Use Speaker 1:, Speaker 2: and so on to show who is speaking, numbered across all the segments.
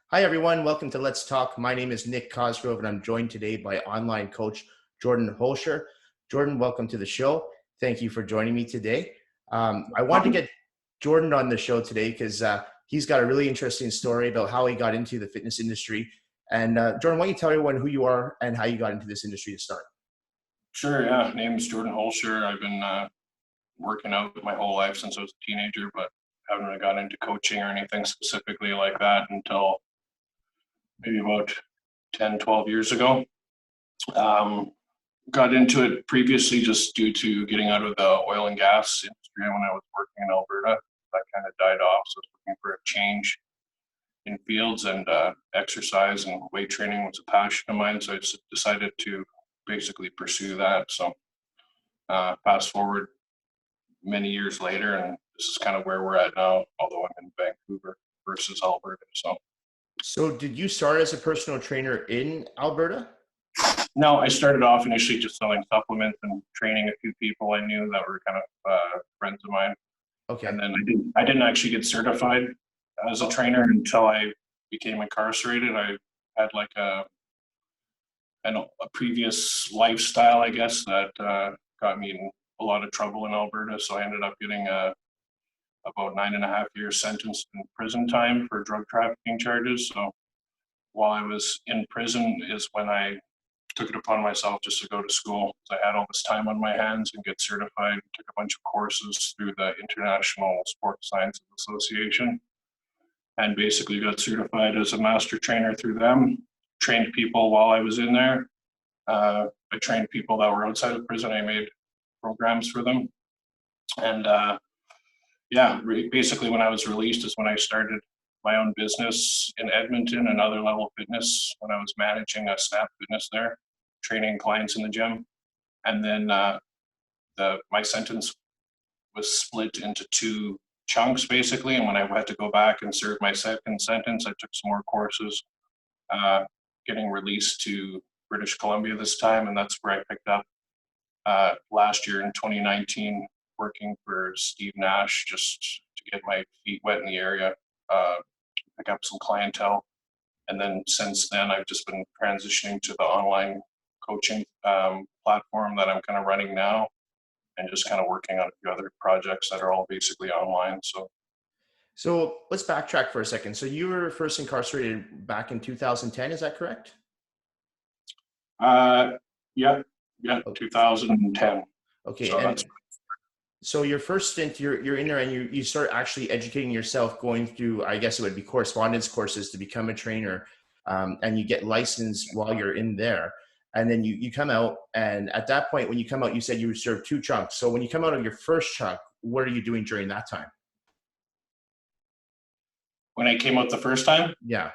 Speaker 1: Hi, everyone. Welcome to Let's Talk. My name is Nick Cosgrove, and I'm joined today by online coach Jordan Holscher. Jordan, welcome to the show. Thank you for joining me today. I wanted to get Jordan on the show today because he's got a really interesting story about how he got into the fitness industry. And Jordan, why don't you tell everyone who you are and how you got into this industry to start?
Speaker 2: Sure, yeah. Name is Jordan Holscher. I've been working out my whole life since I was a teenager, but haven't really got into coaching or anything specifically like that until maybe about 10, 12 years ago. Got into it previously just due to getting out of the oil and gas industry when I was working in Alberta. That kind of died off, so I was looking for a change in fields, and exercise and weight training was a passion of mine, so I just decided to basically pursue that. So fast forward many years later, and this is kind of where we're at now, although I'm in Vancouver versus Alberta.
Speaker 1: So did you start as a personal trainer in Alberta?
Speaker 2: No, I started off initially just selling supplements and training a few people I knew that were kind of friends of mine.
Speaker 1: Okay.
Speaker 2: And then I didn't actually get certified as a trainer until I became incarcerated. I had like a previous lifestyle, I guess, that got me in a lot of trouble in Alberta. So I ended up getting about 9.5 year sentence in prison time for drug trafficking charges. So while I was in prison is when I took it upon myself just to go to school. I had all this time on my hands and get certified, took a bunch of courses through the International Sports Sciences Association, and basically got certified as a master trainer through them. Trained people while I was in there. I trained people that were outside of prison. I made programs for them. And basically when I was released is when I started my own business in Edmonton, Another Level Fitness, when I was managing a Snap Fitness there, training clients in the gym. And then my sentence was split into two chunks basically. And when I had to go back and serve my second sentence, I took some more courses, getting released to British Columbia this time. And that's where I picked up last year in 2019, working for Steve Nash, just to get my feet wet in the area, pick up some clientele. And then since then, I've just been transitioning to the online coaching platform that I'm kind of running now, and just kind of working on a few other projects that are all basically online.
Speaker 1: So let's backtrack for a second. So you were first incarcerated back in 2010, is that correct?
Speaker 2: Yeah, 2010.
Speaker 1: Okay,
Speaker 2: So
Speaker 1: and so your first stint, you're in there and you start actually educating yourself, going through, I guess it would be correspondence courses to become a trainer, and you get licensed while you're in there. And then you come out, and at that point, when you come out, you said you served two chunks. So when you come out of your first chunk, what are you doing during that time?
Speaker 2: when I came out the first time,
Speaker 1: Yeah.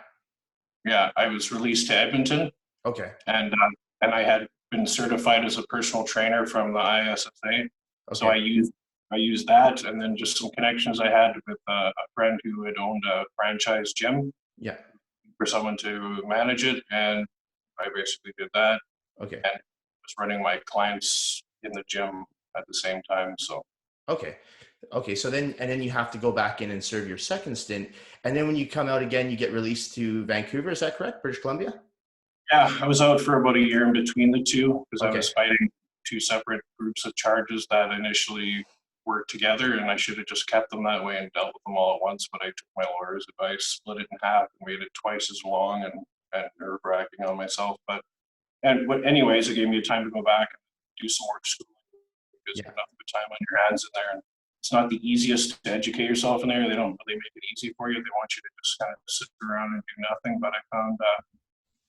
Speaker 2: I was released to Edmonton,
Speaker 1: Okay.
Speaker 2: and I had been certified as a personal trainer from the ISSA. So
Speaker 1: Okay.
Speaker 2: I used that, and then just some connections I had with a friend who had owned a franchise gym
Speaker 1: Yeah.
Speaker 2: for someone to manage it, and I basically did that
Speaker 1: Okay.
Speaker 2: and was running my clients in the gym at the same time. So
Speaker 1: Okay. Okay. So then you have to go back in and serve your second stint. And then when you come out again, you get released to Vancouver. Is that correct? British Columbia?
Speaker 2: yeah, I was out for about a year in between the two because I
Speaker 1: Okay.
Speaker 2: was fighting two separate groups of charges that initially were together, and I should have just kept them that way and dealt with them all at once. But I took my lawyer's advice, split it in half, and made it twice as long, and nerve-wracking on myself. But anyways, it gave me time to go back and do some more schooling because you
Speaker 1: Yeah.
Speaker 2: have nothing but time on your hands in there. And it's not the easiest to educate yourself in there. They don't really make it easy for you. They want you to just kind of sit around and do nothing. But I found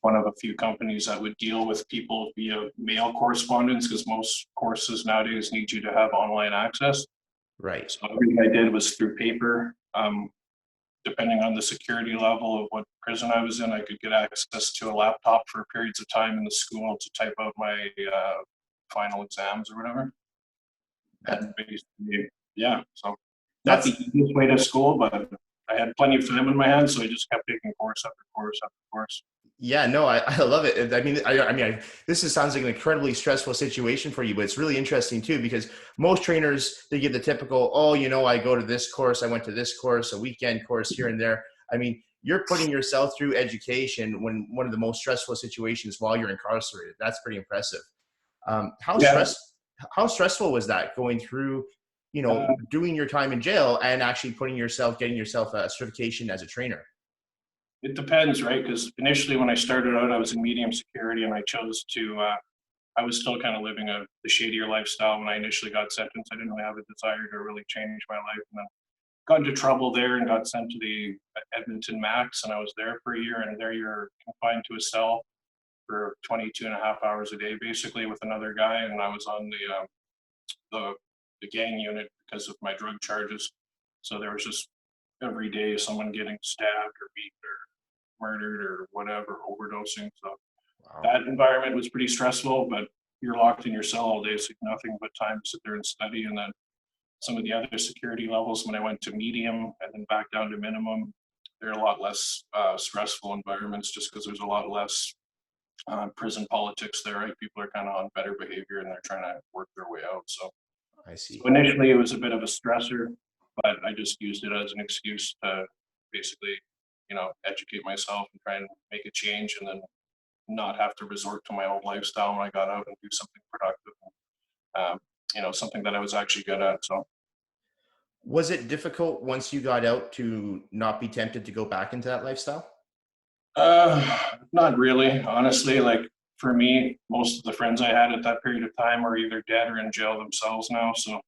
Speaker 2: one of a few companies that would deal with people via mail correspondence, because most courses nowadays need you to have online access.
Speaker 1: Right.
Speaker 2: So everything I did was through paper. Depending on the security level of what prison I was in, I could get access to a laptop for periods of time in the school to type out my final exams or whatever. And basically, so not the
Speaker 1: That's
Speaker 2: easiest way to school, but I had plenty of time on my hands, so I just kept taking course after course after course.
Speaker 1: Yeah, no, I love it. Sounds like an incredibly stressful situation for you, but it's really interesting too, because most trainers, they give the typical, oh, I go to this course, I went to this course, a weekend course here and there. I mean, you're putting yourself through education when one of the most stressful situations while you're incarcerated. That's pretty impressive. How
Speaker 2: Yeah.
Speaker 1: stressful was that going through, doing your time in jail and actually getting yourself a certification as a trainer?
Speaker 2: It depends, right? Because initially when I started out, I was in medium security and I chose to, I was still kind of living the shadier lifestyle when I initially got sentenced. I didn't really have a desire to really change my life. And then got into trouble there and got sent to the Edmonton Max. And I was there for a year, and there you're confined to a cell for 22 and a half hours a day, basically, with another guy. And I was on the gang unit because of my drug charges. So there was just every day someone getting stabbed or beaten or murdered or whatever, overdosing. So
Speaker 1: Wow.
Speaker 2: that environment was pretty stressful, but you're locked in your cell all day, so nothing but time to sit there and study. And then some of the other security levels, when I went to medium and then back down to minimum, they're a lot less stressful environments just because there's a lot less prison politics there, right? People are kind of on better behavior and they're trying to work their way out. So
Speaker 1: I see.
Speaker 2: initially it was a bit of a stressor, but I just used it as an excuse to basically, educate myself and try and make a change, and then not have to resort to my old lifestyle when I got out and do something productive, something that I was actually good at. So
Speaker 1: Was it difficult once you got out to not be tempted to go back into that lifestyle?
Speaker 2: not really, honestly. Like for me, most of the friends I had at that period of time are either dead or in jail themselves now. So,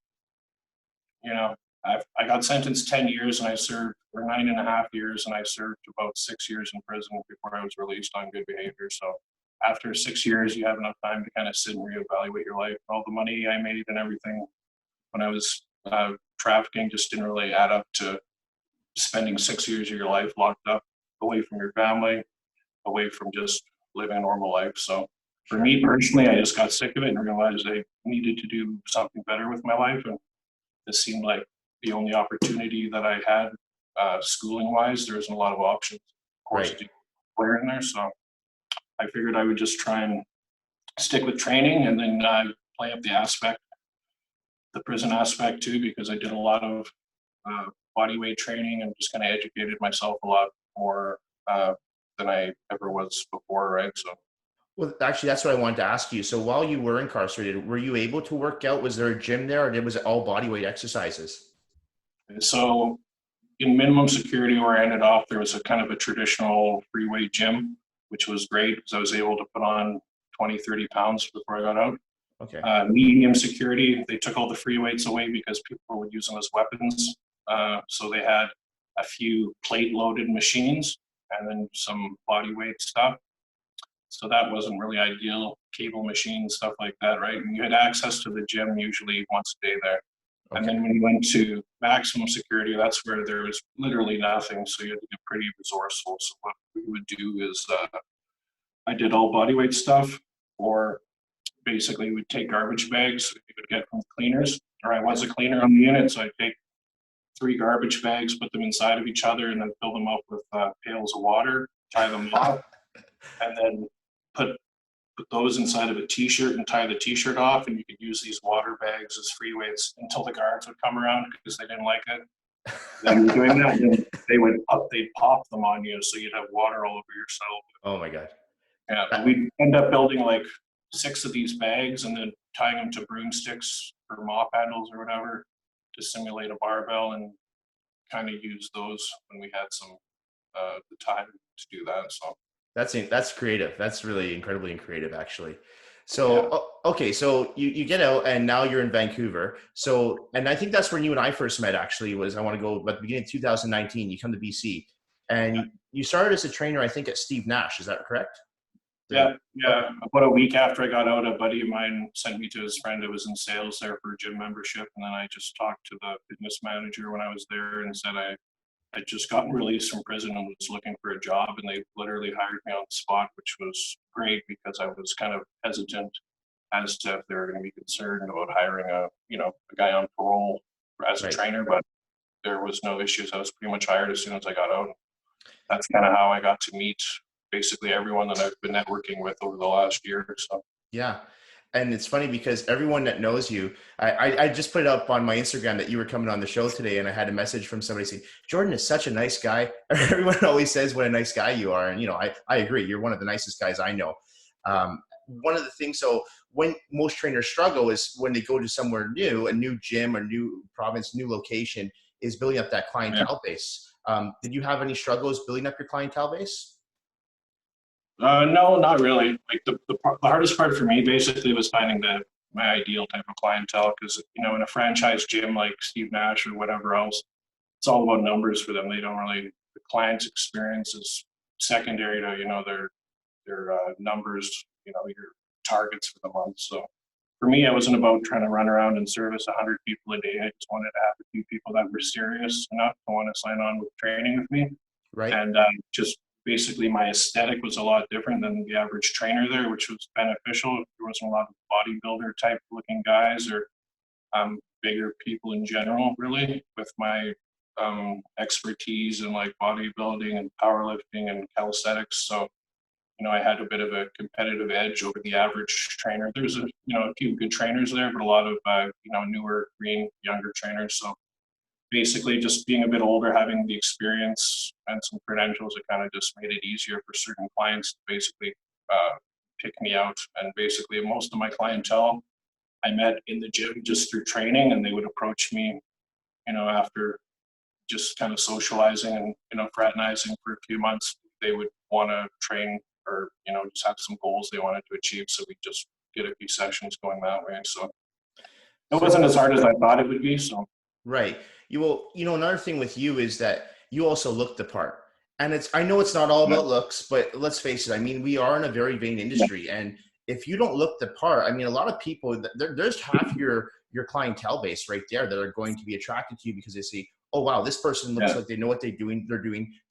Speaker 2: I got sentenced 10 years and I served for 9.5 years, and I served about 6 years in prison before I was released on good behavior. So after 6 years, you have enough time to kind of sit and reevaluate your life. All the money I made and everything when I was trafficking just didn't really add up to spending 6 years of your life locked up, away from your family, away from just living a normal life. So for me personally, I just got sick of it and realized I needed to do something better with my life. And this seemed like the only opportunity that I had schooling wise. There wasn't a lot of options, courses
Speaker 1: Right.
Speaker 2: were in there. So I figured I would just try and stick with training, and then play up the prison aspect too, because I did a lot of body weight training and just kind of educated myself a lot more than I ever was before, right? So
Speaker 1: Well, actually, that's what I wanted to ask you. So while you were incarcerated, were you able to work out? Was there a gym there, or was it all body weight exercises?
Speaker 2: so in minimum security where I ended off, there was a kind of a traditional free weight gym, which was great because I was able to put on 20, 30 pounds before I got out.
Speaker 1: Okay.
Speaker 2: Medium security, they took all the free weights away because people would use them as weapons. So they had a few plate loaded machines and then some body weight stuff. So that wasn't really ideal. Cable machines, stuff like that, right? And you had access to the gym usually once a day there.
Speaker 1: Okay.
Speaker 2: And then when you went to maximum security, that's where there was literally nothing. So you had to get pretty resourceful. So what we would do is I did all bodyweight stuff, or basically we'd take garbage bags we would get from cleaners, or I was a cleaner on the unit. So I'd take 3 garbage bags, put them inside of each other, and then fill them up with pails of water, tie them off, and then put those inside of a t-shirt and tie the t-shirt off, and you could use these water bags as free weights until the guards would come around because they didn't like it. Then you're doing that, and they'd pop them on you, so you'd have water all over yourself.
Speaker 1: Oh my God.
Speaker 2: Yeah, but we'd end up building like 6 of these bags and then tying them to broomsticks or mop handles or whatever to simulate a barbell, and kind of use those when we had some the time to do that. So
Speaker 1: That's creative. That's really incredibly creative, actually. So,
Speaker 2: yeah.
Speaker 1: okay, so you get out and now you're in Vancouver. So, and I think that's when you and I first met, actually, was I want to go at the beginning of 2019, you come to BC and you started as a trainer, I think at Steve Nash. Is that correct?
Speaker 2: Yeah. About a week after I got out, a buddy of mine sent me to his friend who was in sales there for a gym membership. And then I just talked to the fitness manager when I was there and said I'd just gotten released from prison and was looking for a job. And they literally hired me on the spot, which was great because I was kind of hesitant as to if they were going to be concerned about hiring a guy on parole as a
Speaker 1: Right.
Speaker 2: trainer. But there was no issues. I was pretty much hired as soon as I got out. That's kind of how I got to meet basically everyone that I've been networking with over the last year or so.
Speaker 1: Yeah. And it's funny because everyone that knows you, I just put it up on my Instagram that you were coming on the show today, and I had a message from somebody saying, Jordan is such a nice guy. Everyone always says what a nice guy you are. And, you know, I agree. You're one of the nicest guys I know. One of the things, so when most trainers struggle is when they go to somewhere new, a new gym or new province, new location, is building up that clientele base. Did you have any struggles building up your clientele base?
Speaker 2: No, not really. Like the hardest part for me basically was finding my ideal type of clientele, because you know, in a franchise gym like Steve Nash or whatever else, it's all about numbers for them. They don't really, the client's experience is secondary to, you know, their numbers, you know, your targets for the month. So for me, I wasn't about trying to run around and service 100 people a day. I just wanted to have a few people that were serious enough to want to sign on with training with me.
Speaker 1: Right.
Speaker 2: And just basically my aesthetic was a lot different than the average trainer there, which was beneficial. There wasn't a lot of bodybuilder type looking guys or bigger people in general, really, with my expertise in like bodybuilding and powerlifting and calisthenics. So, you know, I had a bit of a competitive edge over the average trainer. There's a, you know, a few good trainers there, but a lot of, you know, newer, green, younger trainers. So basically just being a bit older, having the experience and some credentials, it kind of just made it easier for certain clients to basically pick me out. And basically most of my clientele I met in the gym just through training, and they would approach me, you know, after just kind of socializing and, you know, fraternizing for a few months. They would want to train or, you know, just have some goals they wanted to achieve. So we just get a few sessions going that way. So it wasn't as hard as I thought it would be. So
Speaker 1: right. You will, you know, another thing with you is that you also look the part. And it's, I know it's not all
Speaker 2: yeah,
Speaker 1: about looks, but let's face it. I mean, we are in a very vain industry, and if you don't look the part, I mean, a lot of people, there's half your clientele base right there that are going to be attracted to you because they see, oh wow, this person looks
Speaker 2: yeah,
Speaker 1: like they know what they're doing,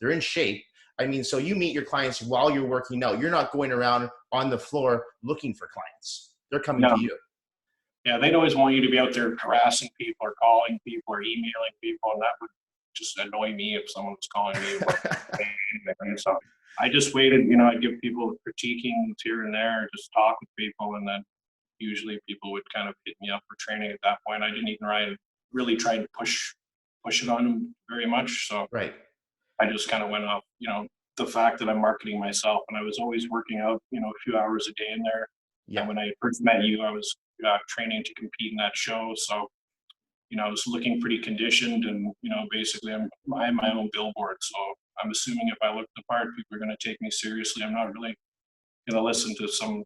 Speaker 1: they're in shape. I mean, so you meet your clients while you're working out. You're not going around on the floor looking for clients. They're coming
Speaker 2: no.
Speaker 1: to you.
Speaker 2: Yeah, they'd always want you to be out there harassing people or calling people or emailing people, and that would just annoy me if someone was calling me about anything. So I just waited, you know, I'd give people critiquing here and there, just talk with people, and then usually people would kind of hit me up for training at that point. I didn't even really try to push it on them very much. So
Speaker 1: Right.
Speaker 2: I just kind of went off, you know, the fact that I'm marketing myself, and I was always working out, you know, a few hours a day in there. And
Speaker 1: Yeah.
Speaker 2: when I first met you, I was training to compete in that show. So, you know, I was looking pretty conditioned, and, you know, basically I'm my own billboard. So I'm assuming if I look the part, people are going to take me seriously. I'm not really going to listen to some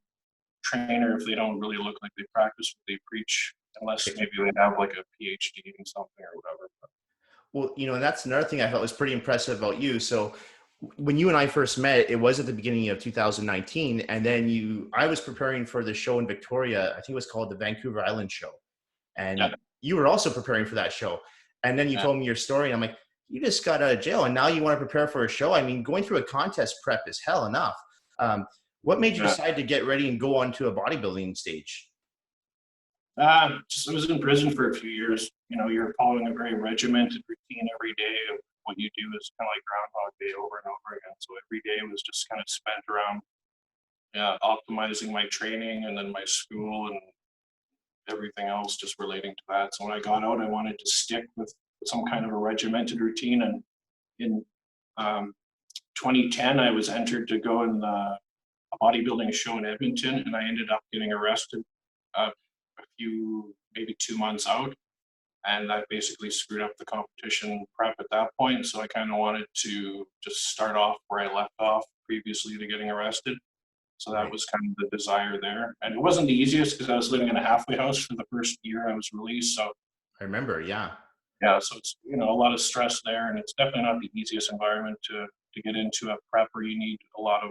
Speaker 2: trainer if they don't really look like they practice what they preach, unless maybe they have like a PhD in something or whatever. But,
Speaker 1: Well, you know, and that's another thing I thought was pretty impressive about you. So when you and I first met, it was at the beginning of 2019. And then I was preparing for the show in Victoria. I think it was called the Vancouver Island Show.
Speaker 2: yeah,
Speaker 1: And you were also preparing for that show. And then you
Speaker 2: yeah.
Speaker 1: told me your story. And I'm like, you just got out of jail and now you want to prepare for a show. I mean, going through a contest prep is hell enough. What made you
Speaker 2: Yeah.
Speaker 1: decide to get ready and go onto a bodybuilding stage?
Speaker 2: Just I was in prison for a few years. You know, you're following a very regimented routine every day of what you do is kind of like Groundhog Day over and over again. So every day was just kind of spent around optimizing my training and then my school and everything else just relating to that. So when I got out, I wanted to stick with some kind of a regimented routine. And in um, 2010, I was entered to go in a bodybuilding show in Edmonton, and I ended up getting arrested a few, maybe 2 months out. And that basically screwed up the competition prep at that point. So I kind of wanted to just start off where I left off previously to getting arrested. So that
Speaker 1: Right.
Speaker 2: was kind of the desire there. And it wasn't the easiest because I was living in a halfway house for the first year I was released. So
Speaker 1: I remember. Yeah.
Speaker 2: yeah, so it's, you know, a lot of stress there, and it's definitely not the easiest environment to get into a prep where you need a lot of,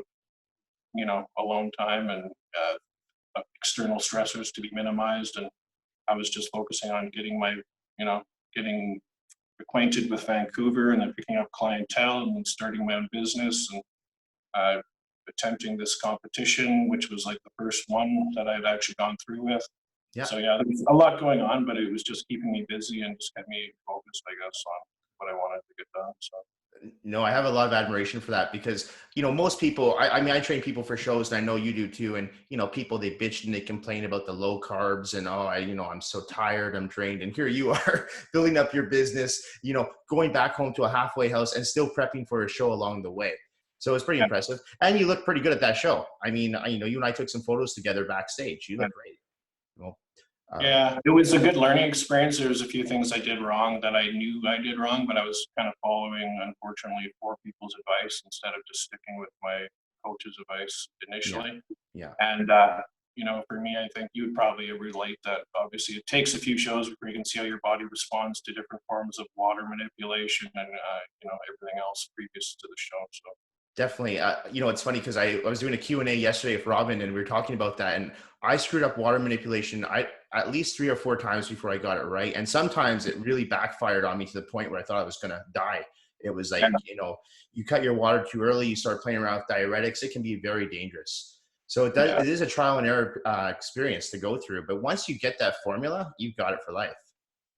Speaker 2: you know, alone time and external stressors to be minimized. And I was just focusing on getting you know, getting acquainted with Vancouver and then picking up clientele and then starting my own business and uh, attempting this competition, which was like the first one that I'd actually gone through with.
Speaker 1: Yeah.
Speaker 2: So yeah, there was a lot going on, but it was just keeping me busy and just kept me focused, I guess, on. what I wanted to get done. So.
Speaker 1: No, I have a lot of admiration for that because, most people, I mean, I train people for shows and I know you do too. And, people, they bitch and they complain about the low carbs and, I'm so tired, I'm drained. And here you are building up your business, going back home to a halfway house and still prepping for a show along the way. So it's pretty impressive. And you look pretty good at that show. I mean, you and I took some photos together backstage. You look great. Well,
Speaker 2: yeah, it was a good learning experience. There was a few things I did wrong that I knew I did wrong, but I was kind of following, unfortunately, 4 people's advice instead of just sticking with my coach's advice initially.
Speaker 1: Yeah.
Speaker 2: And, for me, I think you would probably relate that obviously it takes a few shows before you can see how your body responds to different forms of water manipulation and, everything else previous to the show. So.
Speaker 1: Definitely. It's funny because I was doing a Q&A yesterday with Robin and we were talking about that, and I screwed up water manipulation at least 3 or 4 times before I got it right. And sometimes it really backfired on me to the point where I thought I was going to die. It was like, you cut your water too early, you start playing around with diuretics, it can be very dangerous. So it is a trial and error experience to go through. But once you get that formula, you've got it for life.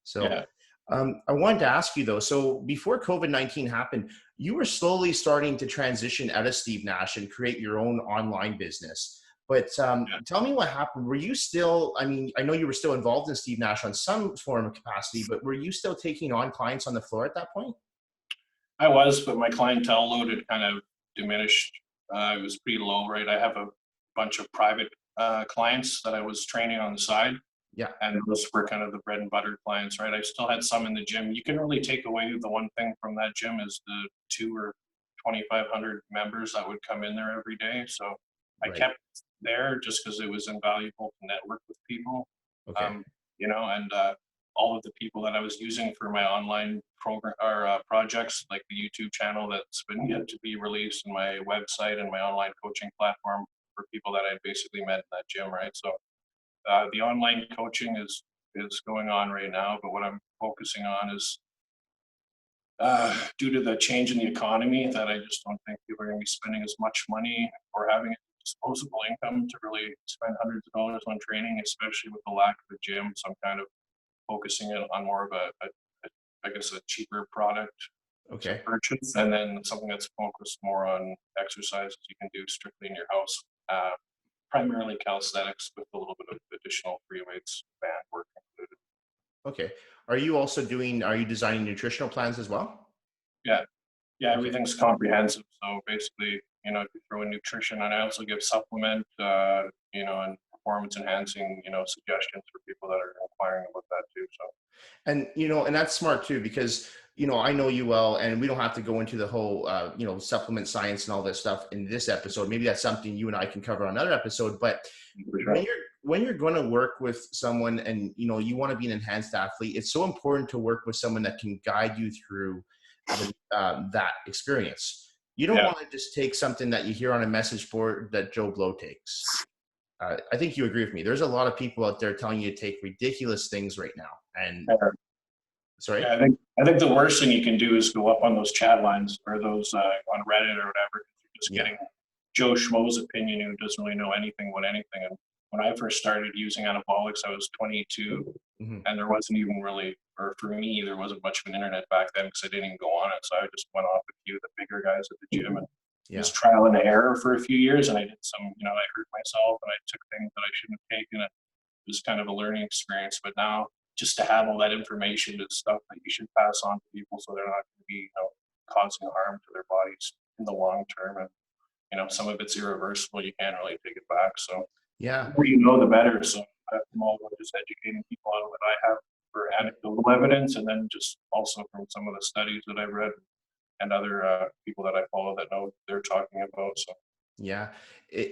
Speaker 1: So I wanted to ask you though, so before COVID-19 happened, you were slowly starting to transition out of Steve Nash and create your own online business. But tell me what happened. Were you still, I mean, I know you were still involved in Steve Nash on some form of capacity, but were you still taking on clients on the floor at that point?
Speaker 2: I was, but my clientele load had kind of diminished. It was pretty low, right? I have a bunch of private clients that I was training on the side.
Speaker 1: Yeah.
Speaker 2: And those were kind of the bread and butter clients, right? I still had some in the gym. You can really take away the one thing from that gym is the 2 or 2,500 members that would come in there every day. So I kept there just because it was invaluable to network with people.
Speaker 1: Okay.
Speaker 2: And all of the people that I was using for my online program or projects, like the YouTube channel that's been yet to be released, and my website and my online coaching platform for people that I basically met in that gym, right? So the online coaching is going on right now, but what I'm focusing on is due to the change in the economy that I just don't think people are going to be spending as much money or having disposable income to really spend hundreds of dollars on training, especially with the lack of a gym. So I'm kind of focusing it on more of I guess a cheaper product to purchase, and then something that's focused more on exercises you can do strictly in your house. Primarily calisthenics with a little bit of additional free weights, band work included.
Speaker 1: Okay. Are you designing nutritional plans as well?
Speaker 2: Yeah, everything's comprehensive. So basically, if you throw in nutrition, and I also give supplement, and performance enhancing, suggestions for people that are inquiring about that too. So.
Speaker 1: And, and that's smart too, because, I know you well, and we don't have to go into the whole, supplement science and all this stuff in this episode. Maybe that's something you and I can cover on another episode, but when you're going to work with someone and, you want to be an enhanced athlete, it's so important to work with someone that can guide you through that experience. You don't want to just take something that you hear on a message board that Joe Blow takes. I think you agree with me. There's a lot of people out there telling you to take ridiculous things right now. And sorry?
Speaker 2: Yeah, I think the worst thing you can do is go up on those chat lines or those on Reddit or whatever. You're just getting Joe Schmo's opinion who doesn't really know anything about anything. And when I first started using anabolics, I was 22, and there wasn't even really, or for me, there wasn't much of an internet back then because I didn't even go on it. So I just went off a few of the bigger guys at the gym and just trial and error for a few years. And I did some, I hurt myself and I took things that I shouldn't have taken. It was kind of a learning experience. But now, just to have all that information is stuff that you should pass on to people so they're not going to be, causing harm to their bodies in the long term. And, some of it's irreversible. You can't really take it back. So the more the better. So I'm all about just educating people on what I have for anecdotal evidence, and then just also from some of the studies that I've read and other people that I follow that know what they're talking about. So.
Speaker 1: Yeah.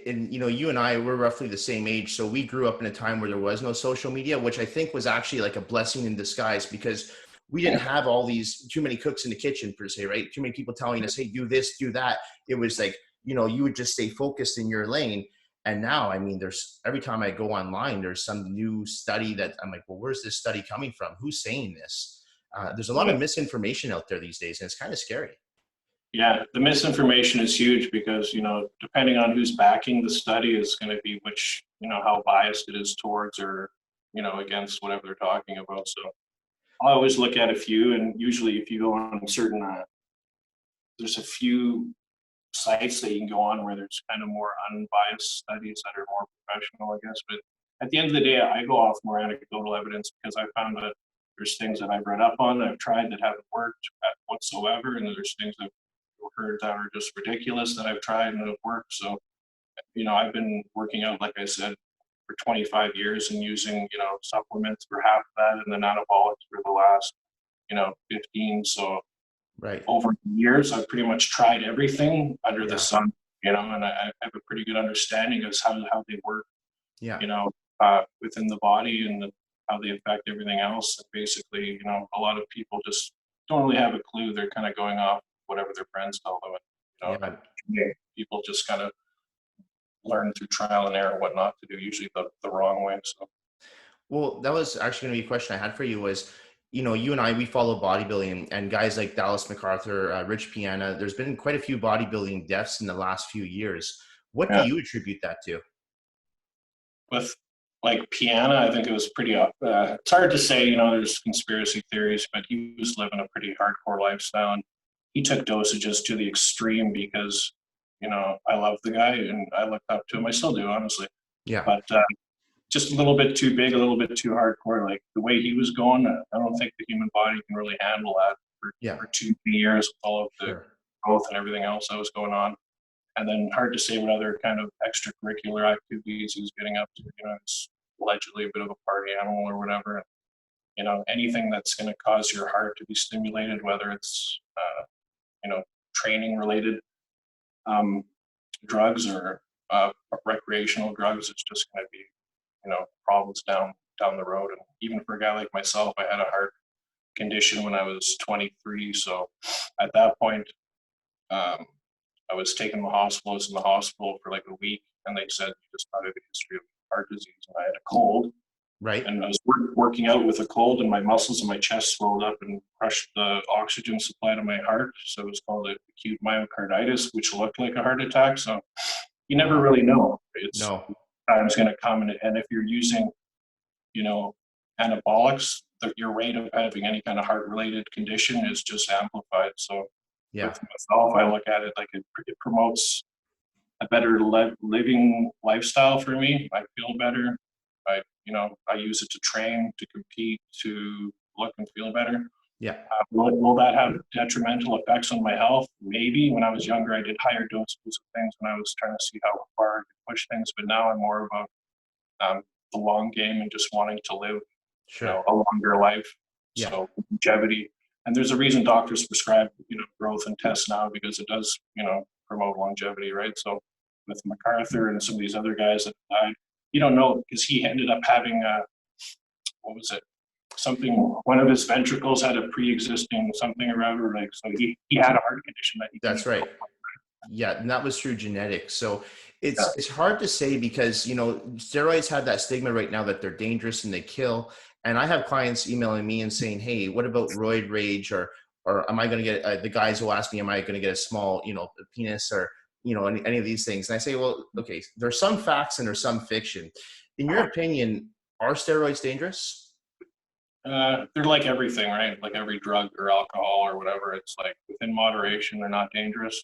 Speaker 1: And, you and I, we're roughly the same age. So we grew up in a time where there was no social media, which I think was actually like a blessing in disguise because we didn't have all these too many cooks in the kitchen per se, right? Too many people telling us, hey, do this, do that. It was like, you would just stay focused in your lane. And now, I mean, every time I go online, there's some new study that I'm like, well, where's this study coming from? Who's saying this? There's a lot of misinformation out there these days, and it's kind of scary.
Speaker 2: Yeah, the misinformation is huge because, depending on who's backing the study is going to be how biased it is towards or, against whatever they're talking about. So I always look at a few, and usually if you go on certain, there's a few sites that you can go on where there's kind of more unbiased studies that are more professional, I guess. But at the end of the day, I go off more anecdotal evidence because I found that there's things that I've read up on, that I've tried that haven't worked whatsoever, and there's things I've heard that are just ridiculous that I've tried and have worked. So, I've been working out, like I said, for 25 years and using, supplements for half of that and then anabolics for the last, 15. So
Speaker 1: Right.
Speaker 2: over the years, I've pretty much tried everything under the
Speaker 1: Yeah.
Speaker 2: sun, and I have a pretty good understanding of how they work,
Speaker 1: Yeah.
Speaker 2: within the body and how they affect everything else. And basically, a lot of people just don't really have a clue. They're kind of going off whatever their friends tell them.
Speaker 1: Yeah.
Speaker 2: And people just kind of learn through trial and error what not to do, usually the wrong way. So
Speaker 1: Well, that was actually going to be a question I had for you was, you and I, we follow bodybuilding and guys like Dallas MacArthur, Rich Piana, there's been quite a few bodybuilding deaths in the last few years. What do
Speaker 2: yeah,
Speaker 1: you attribute that to?
Speaker 2: with like Piana, I think it was pretty. It's hard to say. There's conspiracy theories, but he was living a pretty hardcore lifestyle, and he took dosages to the extreme because I love the guy and I looked up to him. I still do, honestly,
Speaker 1: Yeah.
Speaker 2: but just a little bit too big, a little bit too hardcore. Like the way he was going, I don't think the human body can really handle that
Speaker 1: Yeah.
Speaker 2: for 2 3 years with all of the
Speaker 1: Sure.
Speaker 2: growth and everything else that was going on. And then hard to say what other kind of extracurricular activities he was getting up to. It's allegedly a bit of a party animal or whatever. Anything that's going to cause your heart to be stimulated, whether it's training related um, drugs or recreational drugs, it's just going to be problems down the road. And even for a guy like myself, I had a heart condition when I was 23. So at that point, um, I was taken to the hospital. I was in the hospital for like a week, and they said you just had a history of heart disease. And I had a cold,
Speaker 1: Right.
Speaker 2: and I was working out with a cold, and my muscles in my chest swelled up and crushed the oxygen supply to my heart. So it was called acute myocarditis, which looked like a heart attack. So you never really know. It's
Speaker 1: No.
Speaker 2: time's going to come, and if you're using, anabolics, your rate of having any kind of heart-related condition is just amplified. So
Speaker 1: Yeah.
Speaker 2: with myself, I look at it like it promotes a better living lifestyle for me. I feel better. I use it to train, to compete, to look and feel better.
Speaker 1: Yeah.
Speaker 2: Will that have detrimental effects on my health? Maybe. When I was younger, I did higher doses of things when I was trying to see how far I could push things. But now I'm more about the long game and just wanting to live,
Speaker 1: Sure.
Speaker 2: a longer life.
Speaker 1: Yeah.
Speaker 2: So longevity. And there's a reason doctors prescribe, growth and tests now, because it does, promote longevity, right? So with MacArthur and some of these other guys that died, you don't know, because he ended up having what was it? Something. One of his ventricles had a pre-existing something or other, like so he had a heart condition that he.
Speaker 1: That's right. Yeah, and that was through genetics. So
Speaker 2: Yeah.
Speaker 1: it's hard to say because steroids have that stigma right now that they're dangerous and they kill. And I have clients emailing me and saying, "Hey, what about roid rage or am I going to get the guys will ask me, am I going to get a small penis or any of these things?" And I say, well, okay, there's some facts and there's some fiction. In your opinion, are steroids dangerous?
Speaker 2: They're like everything, right? Like every drug or alcohol or whatever. It's like within moderation, they're not dangerous.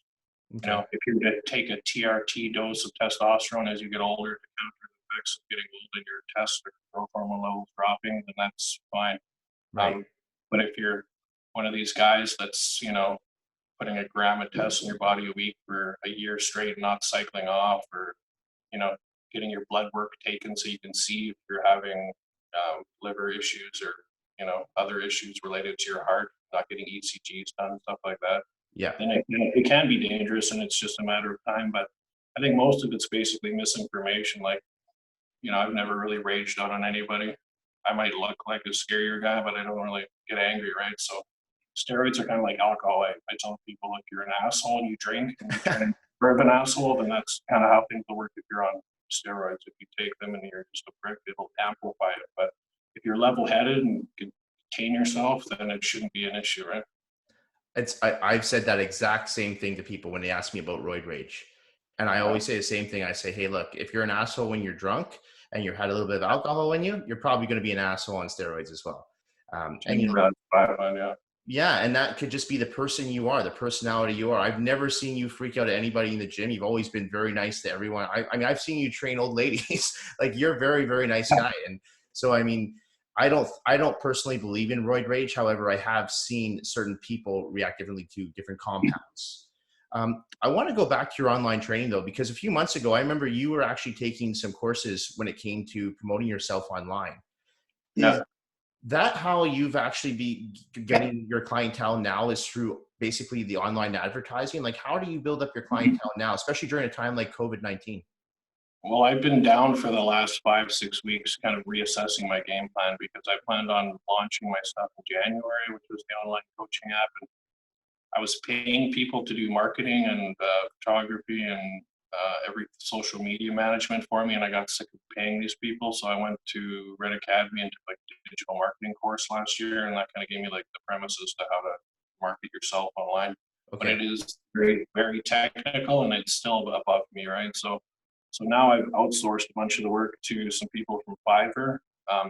Speaker 1: Okay.
Speaker 2: If you're to take a TRT dose of testosterone as you get older to counter the effects of getting old and your tests or growth hormone levels dropping, then that's fine.
Speaker 1: Right.
Speaker 2: But if you're one of these guys that's, putting a gram of test in your body a week for a year straight, not cycling off, or, you know, getting your blood work taken so you can see if you're having liver issues or, other issues related to your heart, not getting ECGs done, stuff like that,
Speaker 1: Yeah.
Speaker 2: then it can be dangerous, and it's just a matter of time. But I think most of it's basically misinformation. Like, I've never really raged out on anybody. I might look like a scarier guy, but I don't really get angry, right? So steroids are kind of like alcohol. I tell people, if you're an asshole and you drink and you turn into an asshole, then that's kind of how things will work if you're on steroids. If you take them and you're just a prick, it'll amplify it. But if you're level-headed and can contain yourself, then it shouldn't be an issue, right?
Speaker 1: I've said that exact same thing to people when they ask me about roid rage. And I always say the same thing. I say, hey, look, if you're an asshole when you're drunk and you had a little bit of alcohol in you, you're probably going to be an asshole on steroids as well. And, you know,
Speaker 2: Yeah.
Speaker 1: yeah, and that could just be the person you are, the personality you are. I've never seen you freak out at anybody in the gym. You've always been very nice to everyone. I mean, I've seen you train old ladies. Like, you're a very, very nice guy. And so, I mean, I don't personally believe in roid rage. However, I have seen certain people react differently to different compounds. I want to go back to your online training though, because a few months ago, I remember you were actually taking some courses when it came to promoting yourself online.
Speaker 2: Yeah.
Speaker 1: Is that how you've actually be getting your clientele now, is through basically the online advertising? Like, how do you build up your clientele now, especially during a time like COVID-19?
Speaker 2: Well, I've been down for the last 5, 6 weeks, kind of reassessing my game plan because I planned on launching my stuff in January, which was the online coaching app. And I was paying people to do marketing and photography and every social media management for me, and I got sick of paying these people. So I went to Red Academy and took like a digital marketing course last year, and that kind of gave me like the premises to how to market yourself online. But
Speaker 1: Okay.
Speaker 2: it is very, very technical, and it's still above me, right? So now I've outsourced a bunch of the work to some people from Fiverr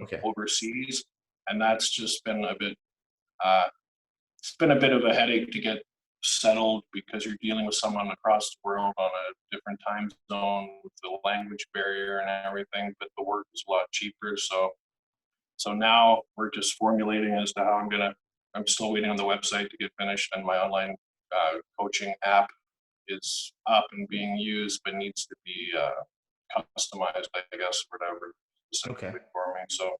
Speaker 1: Okay.
Speaker 2: overseas, and that's just been a bit. Uh, it's been a bit of a headache to get settled because you're dealing with someone across the world on a different time zone with the language barrier and everything, but the work is a lot cheaper. So now we're just formulating as to how I'm still waiting on the website to get finished, and my online coaching app is up and being used, but needs to be customized, I guess, whatever
Speaker 1: Okay.
Speaker 2: specifically for me. So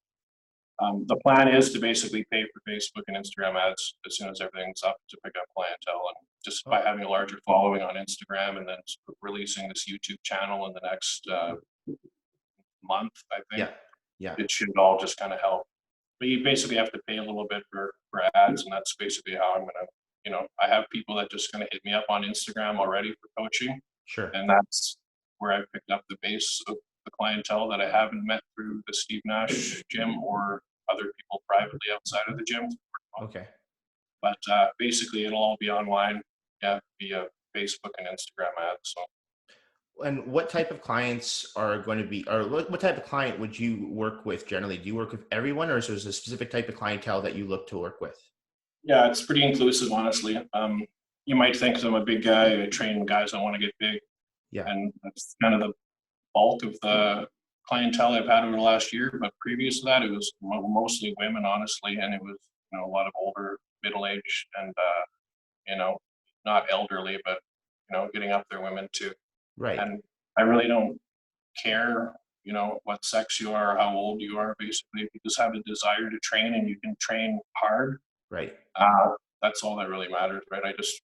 Speaker 2: the plan is to basically pay for Facebook and Instagram ads as soon as everything's up to pick up clientele. And just by
Speaker 1: Oh,
Speaker 2: having a larger following on Instagram and then releasing this YouTube channel in the next month, I think
Speaker 1: yeah. Yeah.
Speaker 2: it should all just kind of help. But you basically have to pay a little bit for ads, and that's basically how I'm gonna. I have people that just gonna hit me up on Instagram already for coaching,
Speaker 1: Sure.
Speaker 2: and that's where I picked up the base of the clientele that I haven't met through the Steve Nash gym or other people privately outside of the gym.
Speaker 1: Okay.
Speaker 2: But basically, it'll all be online, yeah, via Facebook and Instagram ads. So
Speaker 1: And what type of clients are going to be, or what type of client would you work with generally? Do you work with everyone, or is there a specific type of clientele that you look to work with?
Speaker 2: yeah, it's pretty inclusive, honestly. You might think I'm a big guy. I train guys that want to get big,
Speaker 1: Yeah.
Speaker 2: and that's kind of the bulk of the clientele I've had over the last year. But previous to that, it was mostly women, honestly, and it was a lot of older, middle aged, and you know, not elderly, but getting up there women too.
Speaker 1: Right.
Speaker 2: And I really don't care, what sex you are or how old you are. Basically, if you just have a desire to train and you can train hard,
Speaker 1: Right.
Speaker 2: uh, that's all that really matters, right? I just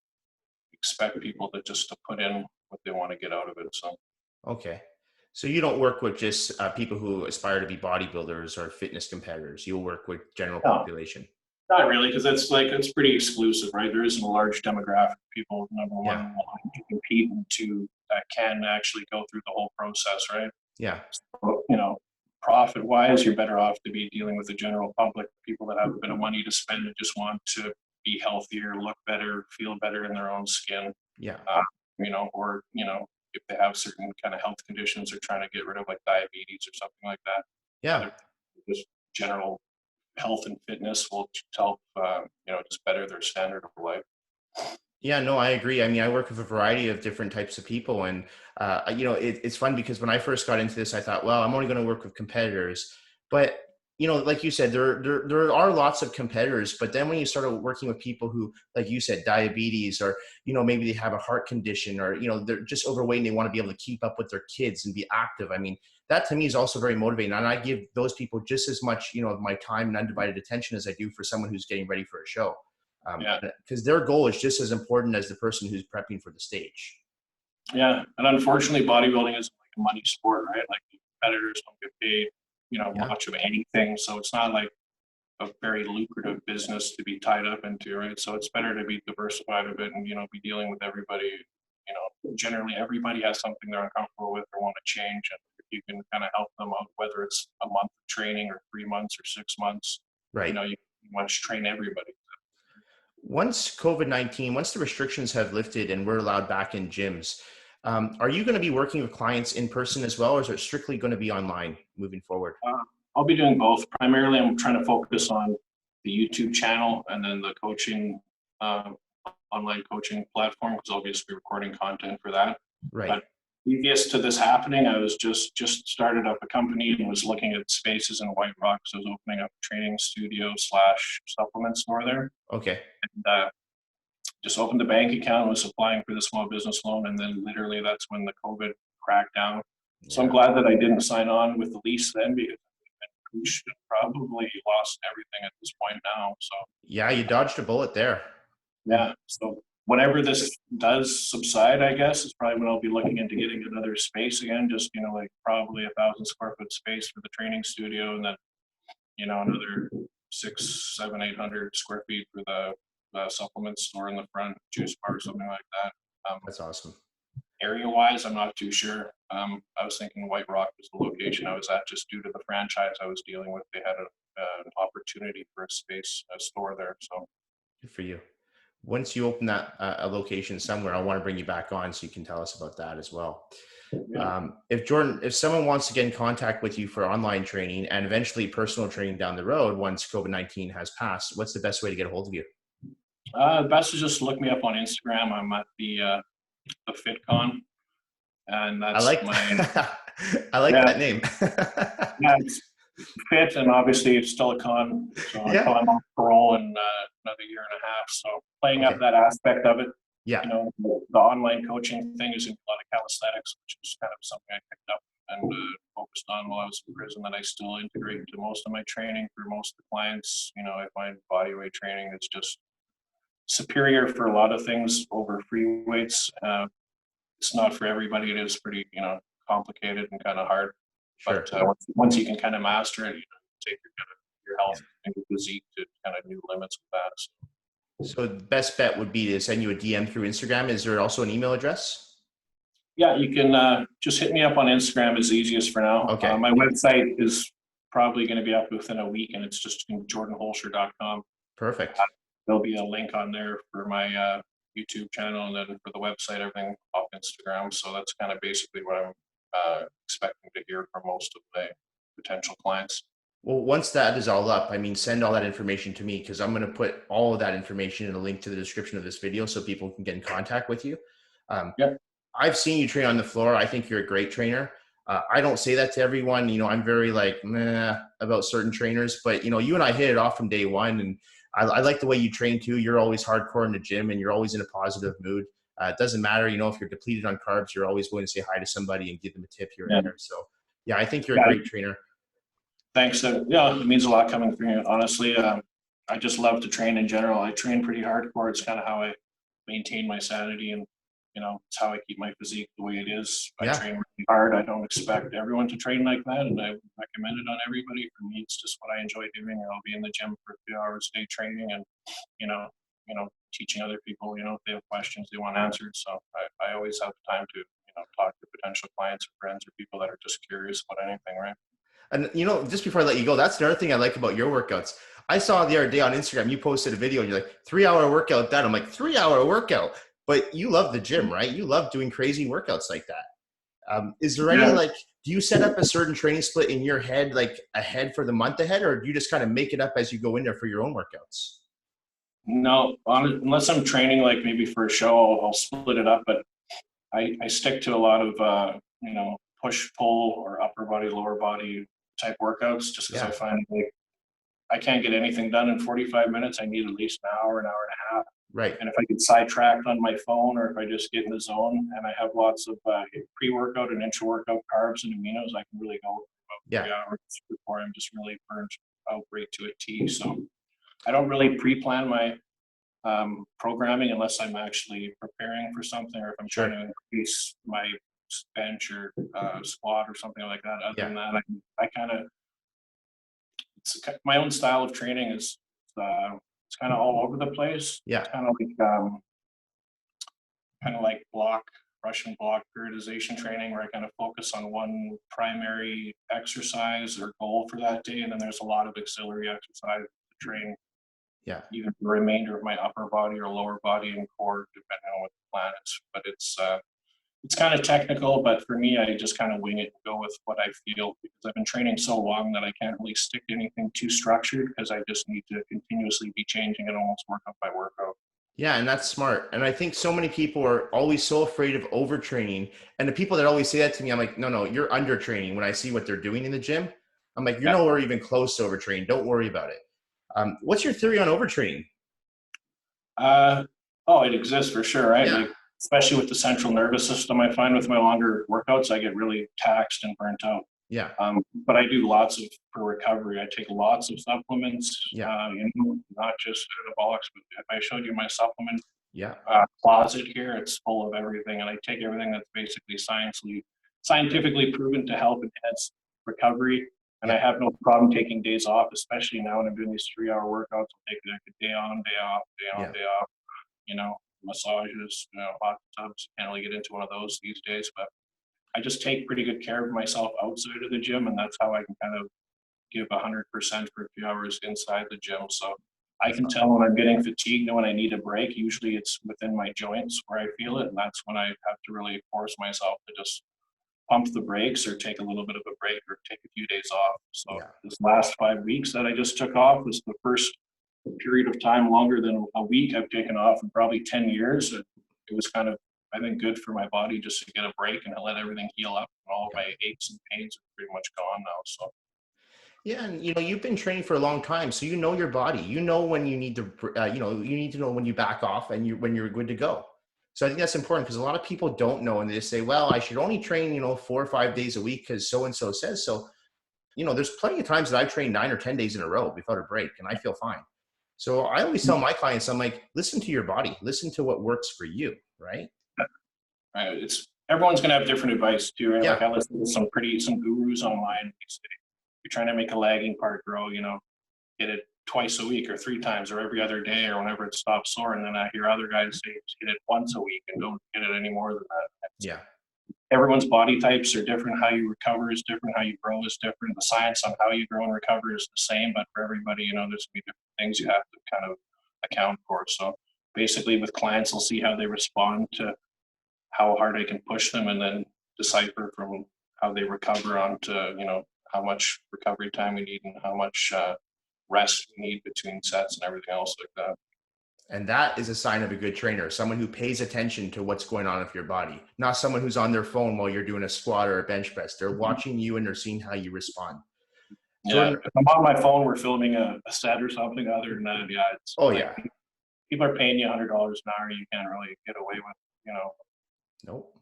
Speaker 2: expect people to put in what they want to get out of it. So.
Speaker 1: Okay. So you don't work with just people who aspire to be bodybuilders or fitness competitors. You'll work with general
Speaker 2: No,
Speaker 1: population.
Speaker 2: not really, because it's pretty exclusive, right? There isn't a large demographic of people, number one,
Speaker 1: Yeah.
Speaker 2: wanting to compete and two that can actually go through the whole process, right?
Speaker 1: Yeah.
Speaker 2: So, profit wise, you're better off to be dealing with the general public, people that have a bit of money to spend and just want to be healthier, look better, feel better in their own skin,
Speaker 1: Yeah.
Speaker 2: or if they have certain kind of health conditions, they're trying to get rid of like diabetes or something like that.
Speaker 1: Yeah.
Speaker 2: Other just general health and fitness will help, just better their standard of life.
Speaker 1: Yeah, no, I agree. I mean, I work with a variety of different types of people, and it's fun because when I first got into this, I thought, well, I'm only going to work with competitors. But like you said, there are lots of competitors. But then when you started working with people who, like you said, diabetes, or maybe they have a heart condition, or they're just overweight and they want to be able to keep up with their kids and be active. I mean, that to me is also very motivating, and I give those people just as much of my time and undivided attention as I do for someone who's getting ready for a show.
Speaker 2: Yeah.
Speaker 1: Because their goal is just as important as the person who's prepping for the stage.
Speaker 2: Yeah. And unfortunately, bodybuilding is like a money sport, right? Like the competitors don't get paid,
Speaker 1: Yeah.
Speaker 2: much of anything. So it's not like a very lucrative business to be tied up into, right? So it's better to be diversified a bit and, be dealing with everybody. Generally everybody has something they're uncomfortable with or want to change. And if you can kind of help them out, whether it's a month of training or 3 months or 6 months,
Speaker 1: Right.
Speaker 2: you want to train everybody.
Speaker 1: Once COVID-19, once the restrictions have lifted and we're allowed back in gyms, are you going to be working with clients in person as well, or is it strictly going to be online moving forward?
Speaker 2: I'll be doing both. Primarily, I'm trying to focus on the YouTube channel, and then the coaching, online coaching platform, because I'll be recording content for that.
Speaker 1: Right.
Speaker 2: But previous to this happening, I was just started up a company and was looking at spaces in White Rock. So I was opening up a training studio / supplement store there.
Speaker 1: Okay.
Speaker 2: And just opened a bank account, was applying for the small business loan, and then literally that's when the COVID cracked down. So I'm glad that I didn't sign on with the lease then, because we should have probably lost everything at this point now. So
Speaker 1: Yeah, you dodged a bullet there.
Speaker 2: yeah, so whenever this does subside, I guess, is probably when I'll be looking into getting another space again, just, like probably 1,000 square foot space for the training studio, and then, another 600, 700, 800 square feet for the supplement store in the front, juice bar, something like that.
Speaker 1: That's awesome.
Speaker 2: Area wise, I'm not too sure. I was thinking White Rock was the location I was at, just due to the franchise I was dealing with. They had an opportunity for a store there. So
Speaker 1: Good for you. Once you open that a location somewhere, I want to bring you back on so you can tell us about that as well.
Speaker 2: yeah.
Speaker 1: If someone wants to get in contact with you for online training and eventually personal training down the road, once COVID-19 has passed, what's the best way to get a hold of you?
Speaker 2: Best is just look me up on Instagram. I'm at the Fitcon, and
Speaker 1: I
Speaker 2: that's
Speaker 1: like
Speaker 2: my
Speaker 1: I like
Speaker 2: yeah,
Speaker 1: that name.
Speaker 2: yeah, it's Fit, and obviously it's still a con. So
Speaker 1: Yeah.
Speaker 2: until I'm on parole in another year and a half, so playing up
Speaker 1: Okay.
Speaker 2: that aspect of it.
Speaker 1: Yeah.
Speaker 2: The online coaching thing is in a lot of calisthenics, which is kind of something I picked up and focused on while I was in prison, that I still integrate into most of my training for most of the clients. I find bodyweight training is just superior for a lot of things over free weights. It's not for everybody. It is pretty, complicated and kind of hard.
Speaker 1: Sure.
Speaker 2: But once you can kind of master it, take your health and your physique to kind of new limits with that.
Speaker 1: So the best bet would be to send you a DM through Instagram. Is there also an email address?
Speaker 2: Yeah, you can just hit me up on Instagram, is easiest for now.
Speaker 1: Okay.
Speaker 2: My website is probably going to be up within a week, and it's just jordanholscher.com.
Speaker 1: Perfect.
Speaker 2: There'll be a link on there for my YouTube channel, and then for the website, everything off Instagram. So that's kind of basically what I'm expecting to hear from most of my potential clients.
Speaker 1: Well, once that is all up, send all that information to me, because I'm going to put all of that information in a link to the description of this video so people can get in contact with you.
Speaker 2: Yeah.
Speaker 1: I've seen you train on the floor. I think you're a great trainer. I don't say that to everyone. I'm very meh about certain trainers, but you and I hit it off from day one, and I like the way you train too. You're always hardcore in the gym, and you're always in a positive mood. It doesn't matter, if you're depleted on carbs, you're always going to say hi to somebody and give them a tip here and there. So yeah, I think you're a great trainer.
Speaker 2: Thanks. Yeah, it means a lot coming from you. Honestly, I just love to train in general. I train pretty hardcore. It's kind of how I maintain my sanity, and it's how I keep my physique the way it is. I train really hard. I don't expect everyone to train like that, and I recommend it on everybody. For me, it's just what I enjoy doing. I'll be in the gym for a few hours a day training, and teaching other people. If they have questions they want answered. So I always have time to talk to potential clients or friends or people that are just curious about anything, right?
Speaker 1: And just before I let you go, that's another thing I like about your workouts. I saw the other day on Instagram, you posted a video and you're like, 3-hour workout done. I'm like, 3-hour workout. But you love the gym, right? You love doing crazy workouts like that. Is there any do you set up a certain training split in your head, ahead for the month ahead, or do you just kind of make it up as you go in there for your own workouts?
Speaker 2: No, unless I'm training maybe for a show, I'll split it up. But I stick to a lot of push pull or upper body, lower body type workouts, just because I find I can't get anything done in 45 minutes. I need at least an hour and a half.
Speaker 1: Right.
Speaker 2: And if I get sidetracked on my phone, or if I just get in the zone and I have lots of pre-workout and intra-workout carbs and aminos, I can really go about 3 hours before I'm just really burnt out right to a T. So I don't really pre-plan my programming unless I'm actually preparing for something, or if I'm trying to increase my bench or squat or something like that. Other than that, I kind of, my own style of training is it's kind of all over the place.
Speaker 1: Yeah.
Speaker 2: It's kind of like Russian block periodization training, where I kind of focus on one primary exercise or goal for that day, and then there's a lot of auxiliary exercise to train either the remainder of my upper body or lower body and core, depending on what the plan is. But It's kind of technical, but for me, I just kind of wing it and go with what I feel because I've been training so long that I can't really stick to anything too structured because I just need to continuously be changing it almost workout by workout.
Speaker 1: Yeah, and that's smart. And I think so many people are always so afraid of overtraining. And the people that always say that to me, I'm like, no, no, you're undertraining. When I see what they're doing in the gym, I'm like, you're
Speaker 2: Yeah.
Speaker 1: nowhere even close to overtraining. Don't worry about it. What's your theory on overtraining?
Speaker 2: Oh, it exists for sure, right?
Speaker 1: Yeah,
Speaker 2: Like, especially with the central nervous system, I find with my longer workouts, I get really taxed and burnt out.
Speaker 1: yeah,
Speaker 2: But I do lots of for recovery. I take lots of supplements,
Speaker 1: yeah,
Speaker 2: not just anabolics, but if I showed you my supplement
Speaker 1: yeah,
Speaker 2: closet here, it's full of everything. And I take everything that's basically scientifically proven to help enhance recovery. And
Speaker 1: yeah,
Speaker 2: I have no problem taking days off, especially now when I'm doing these 3-hour workouts. I'll take like a day on, day off, day on,
Speaker 1: yeah.
Speaker 2: day off, massages, hot tubs. Can't really get into one of those these days, but I just take pretty good care of myself outside of the gym, and that's how I can kind of give 100% for a few hours inside the gym. So I can tell when I'm getting fatigued and when I need a break. Usually it's within my joints where I feel it, and that's when I have to really force myself to just pump the brakes or take a little bit of a break or take a few days off. So
Speaker 1: Yeah.
Speaker 2: this last 5 weeks that I just took off was the first period of time longer than a week I've taken off in probably 10 years. It was kind of, I think, good for my body just to get a break and to let everything heal up. And all of my aches and pains are pretty much gone now. So
Speaker 1: Yeah, and you've been training for a long time, so you know your body. You know when you need to, you need to know when you back off and when you're good to go. So I think that's important because a lot of people don't know, and they just say, "Well, I should only train, 4 or 5 days a week because so and so says so." There's plenty of times that I've trained 9 or 10 days in a row without a break, and I feel fine. So I always tell my clients, I'm like, listen to your body, listen to what works for you, right?
Speaker 2: it's everyone's gonna have different advice too, right?
Speaker 1: Yeah,
Speaker 2: Like I listen to some gurus online. They say, you're trying to make a lagging part grow, hit it twice a week or 3 times or every other day or whenever it stops sore. And then I hear other guys say hit it once a week and don't hit it any more than that.
Speaker 1: yeah,
Speaker 2: Everyone's body types are different. How you recover is different. How you grow is different. The science on how you grow and recover is the same, but for everybody, there's going to be different things you have to kind of account for. So basically with clients, I'll see how they respond to how hard I can push them and then decipher from how they recover onto, how much recovery time we need and how much rest we need between sets and everything else like that.
Speaker 1: and that is a sign of a good trainer, someone who pays attention to what's going on with your body, not someone who's on their phone while you're doing a squat or a bench press. They're watching you and they're seeing how you respond.
Speaker 2: Yeah,
Speaker 1: Jordan,
Speaker 2: if I'm on my phone, we're filming a set or something. Other than that, yeah, it's
Speaker 1: oh
Speaker 2: like
Speaker 1: yeah,
Speaker 2: people are paying you $100 an hour. You can't really get away with,
Speaker 1: nope,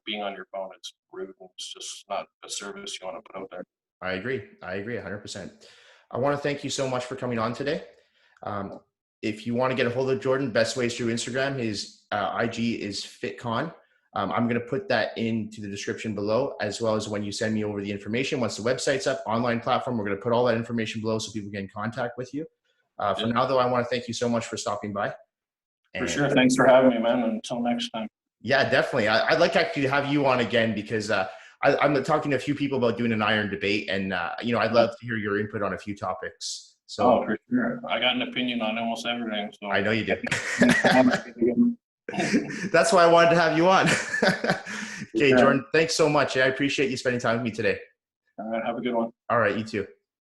Speaker 2: being on your phone. It's rude. And it's just not a service you want to put out there.
Speaker 1: I agree 100%. I want to thank you so much for coming on today. If you want to get a hold of Jordan, best way is through Instagram. His IG is Fitcon. I'm going to put that into the description below, as well as when you send me over the information. Once the website's up, online platform, we're going to put all that information below so people get in contact with you. For now, though, I want to thank you so much for stopping by.
Speaker 2: For
Speaker 1: And
Speaker 2: sure. Thanks for having me, man. Until next time.
Speaker 1: yeah, definitely. I'd like actually to have you on again because I'm talking to a few people about doing an iron debate, and I'd love to hear your input on a few topics. So
Speaker 2: For sure. I got an opinion on almost everything. So
Speaker 1: I know you do.
Speaker 2: do.
Speaker 1: That's why I wanted to have you on. Okay,
Speaker 2: Sure.
Speaker 1: Jordan, thanks so much. I appreciate you spending time with me today.
Speaker 2: All right. Have a good one.
Speaker 1: All right, you too.